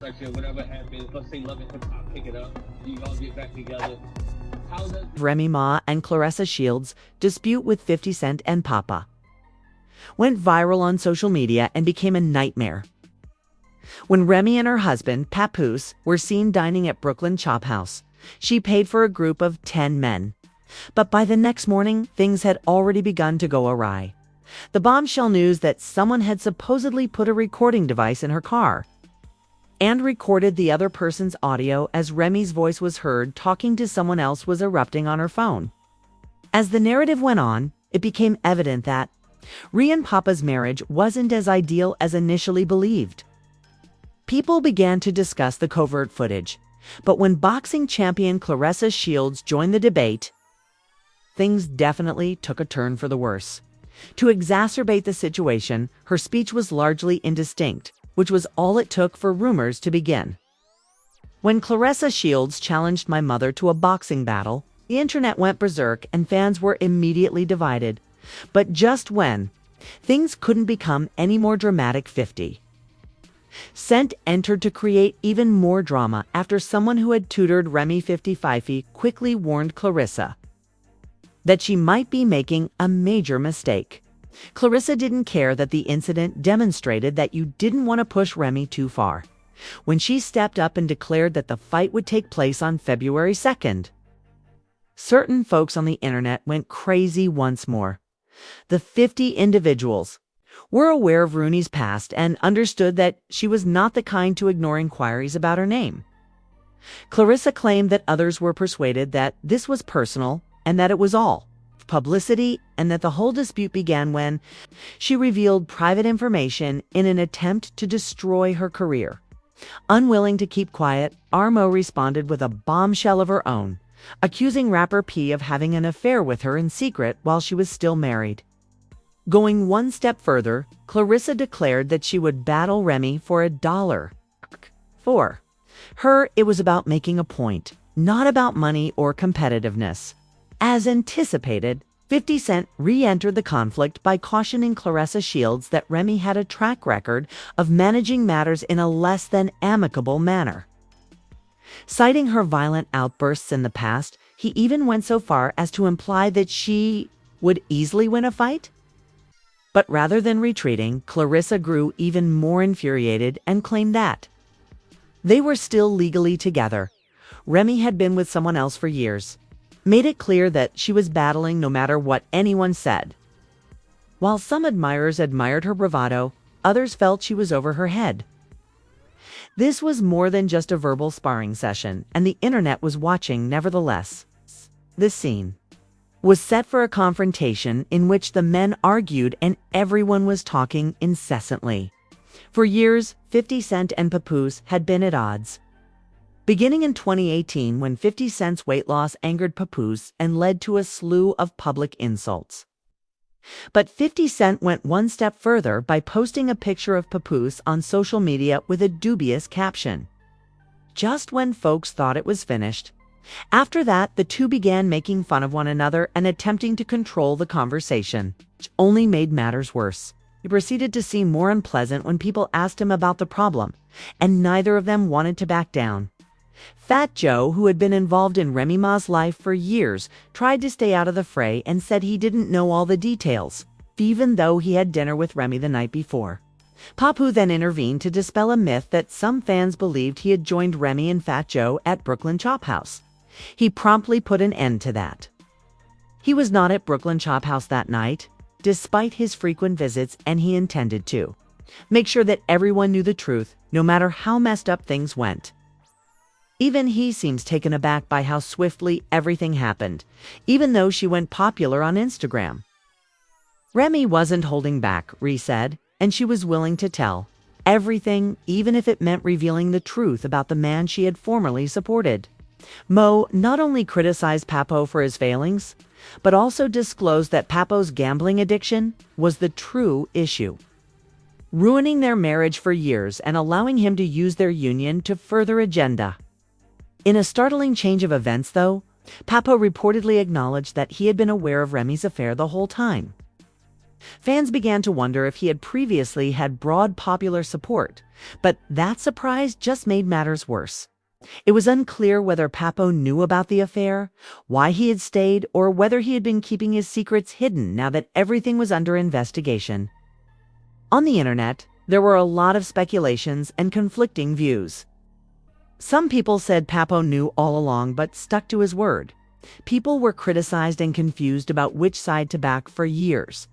whatever happens, let's say Love and Hip Hop pick it up, you all get back together. How does Remy Ma and Clarissa Shields' dispute with 50 Cent and Papa went viral on social media and became a nightmare. When Remy and her husband, Papoose, were seen dining at Brooklyn Chop House, she paid for a group of 10 men. But by the next morning, things had already begun to go awry. The bombshell news that someone had supposedly put a recording device in her car and recorded the other person's audio as Remy's voice was heard talking to someone else was erupting on her phone. As the narrative went on, it became evident that Rhea and Papa's marriage wasn't as ideal as initially believed. People began to discuss the covert footage, but when boxing champion Clarissa Shields joined the debate, things definitely took a turn for the worse. To exacerbate the situation, her speech was largely indistinct, which was all it took for rumors to begin. When Clarissa Shields challenged my mother to a boxing battle, the internet went berserk and fans were immediately divided. But just when things couldn't become any more dramatic, 50 Cent entered to create even more drama after someone who had tutored Remy 55 quickly warned Clarissa that she might be making a major mistake. Clarissa didn't care that the incident demonstrated that you didn't want to push Remy too far. When she stepped up and declared that the fight would take place on February 2nd, certain folks on the internet went crazy once more. The 50 individuals were aware of Rooney's past and understood that she was not the kind to ignore inquiries about her name. Clarissa claimed that others were persuaded that this was personal and that it was all publicity, and that the whole dispute began when she revealed private information in an attempt to destroy her career. Unwilling to keep quiet, Armo responded with a bombshell of her own, accusing rapper P of having an affair with her in secret while she was still married. Going one step further, Clarissa declared that she would battle Remy for $1. For her, it was about making a point, not about money or competitiveness. As anticipated, 50 Cent re-entered the conflict by cautioning Clarissa Shields that Remy had a track record of managing matters in a less than amicable manner. Citing her violent outbursts in the past, he even went so far as to imply that she would easily win a fight. But rather than retreating, Clarissa grew even more infuriated and claimed that they were still legally together. Remy had been with someone else for years, made it clear that she was battling no matter what anyone said. While some admirers admired her bravado, others felt she was over her head. This was more than just a verbal sparring session, and the internet was watching nevertheless. This scene was set for a confrontation in which the men argued and everyone was talking incessantly. For years, 50 Cent and Papoose had been at odds. Beginning in 2018, when 50 Cent's weight loss angered Papoose and led to a slew of public insults. But 50 Cent went one step further by posting a picture of Papoose on social media with a dubious caption. Just when folks thought it was finished. After that, the two began making fun of one another and attempting to control the conversation, which only made matters worse. He proceeded to seem more unpleasant when people asked him about the problem, and neither of them wanted to back down. Fat Joe, who had been involved in Remy Ma's life for years, tried to stay out of the fray and said he didn't know all the details, even though he had dinner with Remy the night before. Papu then intervened to dispel a myth that some fans believed he had joined Remy and Fat Joe at Brooklyn Chop House. He promptly put an end to that. He was not at Brooklyn Chop House that night, despite his frequent visits, and he intended to make sure that everyone knew the truth, no matter how messed up things went. Even he seems taken aback by how swiftly everything happened, even though she went popular on Instagram. Remy wasn't holding back, Rhee said, and she was willing to tell everything, even if it meant revealing the truth about the man she had formerly supported. Mo not only criticized Papo for his failings, but also disclosed that Papo's gambling addiction was the true issue, ruining their marriage for years and allowing him to use their union to further agenda. In a startling change of events, though, Papo reportedly acknowledged that he had been aware of Remy's affair the whole time. Fans began to wonder if he had previously had broad popular support, but that surprise just made matters worse. It was unclear whether Papo knew about the affair, why he had stayed, or whether he had been keeping his secrets hidden now that everything was under investigation. On the internet, there were a lot of speculations and conflicting views. Some people said Papo knew all along but stuck to his word. People were criticized and confused about which side to back for years.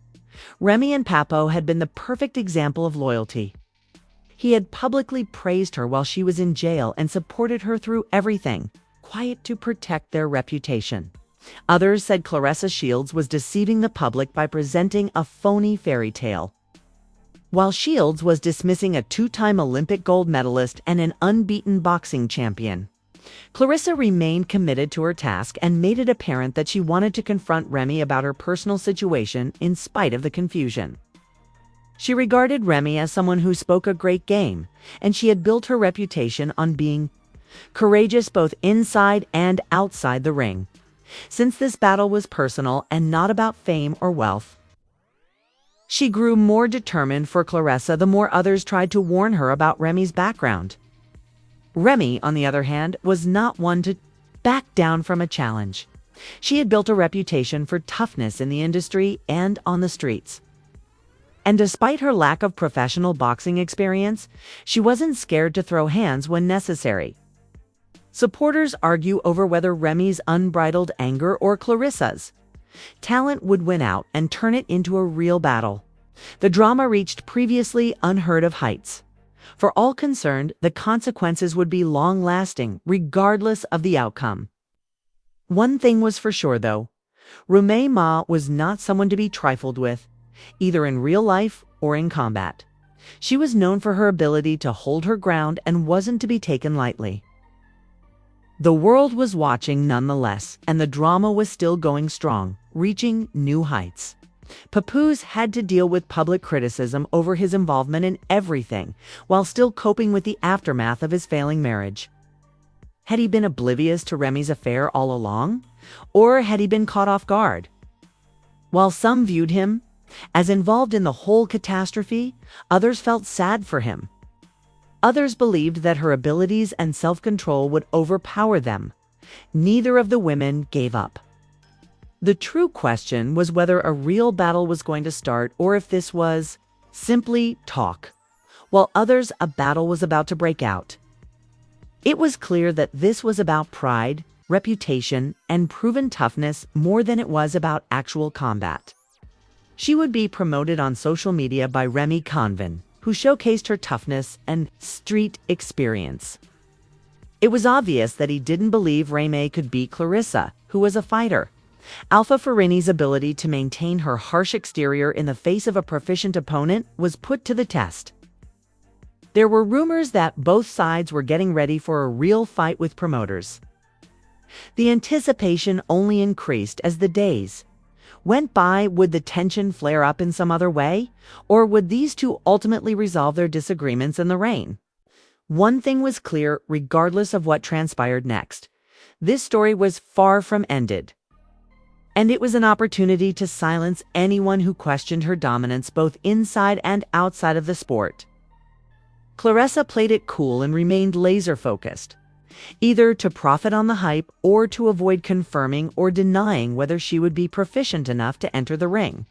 Remy and Papo had been the perfect example of loyalty. He had publicly praised her while she was in jail and supported her through everything, quiet to protect their reputation. Others said Clarissa Shields was deceiving the public by presenting a phony fairy tale, while Shields was dismissing a two-time Olympic gold medalist and an unbeaten boxing champion. Clarissa remained committed to her task and made it apparent that she wanted to confront Remy about her personal situation in spite of the confusion. She regarded Remy as someone who spoke a great game, and she had built her reputation on being courageous both inside and outside the ring. Since this battle was personal and not about fame or wealth, she grew more determined for Clarissa the more others tried to warn her about Remy's background. Remy, on the other hand, was not one to back down from a challenge. She had built a reputation for toughness in the industry and on the streets. And despite her lack of professional boxing experience, she wasn't scared to throw hands when necessary. Supporters argue over whether Remy's unbridled anger or Clarissa's talent would win out and turn it into a real battle. The drama reached previously unheard of heights. For all concerned, the consequences would be long-lasting, regardless of the outcome. One thing was for sure, though. Remy Ma was not someone to be trifled with, either in real life or in combat. She was known for her ability to hold her ground and wasn't to be taken lightly. The world was watching nonetheless, and the drama was still going strong, reaching new heights. Papoose had to deal with public criticism over his involvement in everything, while still coping with the aftermath of his failing marriage. Had he been oblivious to Remy's affair all along? Or had he been caught off guard? While some viewed him as involved in the whole catastrophe, others felt sad for him. Others believed that her abilities and self-control would overpower them. Neither of the women gave up. The true question was whether a real battle was going to start or if this was simply talk, while others a battle was about to break out. It was clear that this was about pride, reputation, and proven toughness more than it was about actual combat. She would be promoted on social media by Remy Convin, who showcased her toughness and street experience. It was obvious that he didn't believe Remy could beat Clarissa, who was a fighter. Alpha Farini's ability to maintain her harsh exterior in the face of a proficient opponent was put to the test. There were rumors that both sides were getting ready for a real fight with promoters. The anticipation only increased as the days went by. Would the tension flare up in some other way, or would these two ultimately resolve their disagreements in the ring? One thing was clear, regardless of what transpired next. This story was far from ended. And it was an opportunity to silence anyone who questioned her dominance both inside and outside of the sport. Clarissa played it cool and remained laser-focused, either to profit on the hype or to avoid confirming or denying whether she would be proficient enough to enter the ring.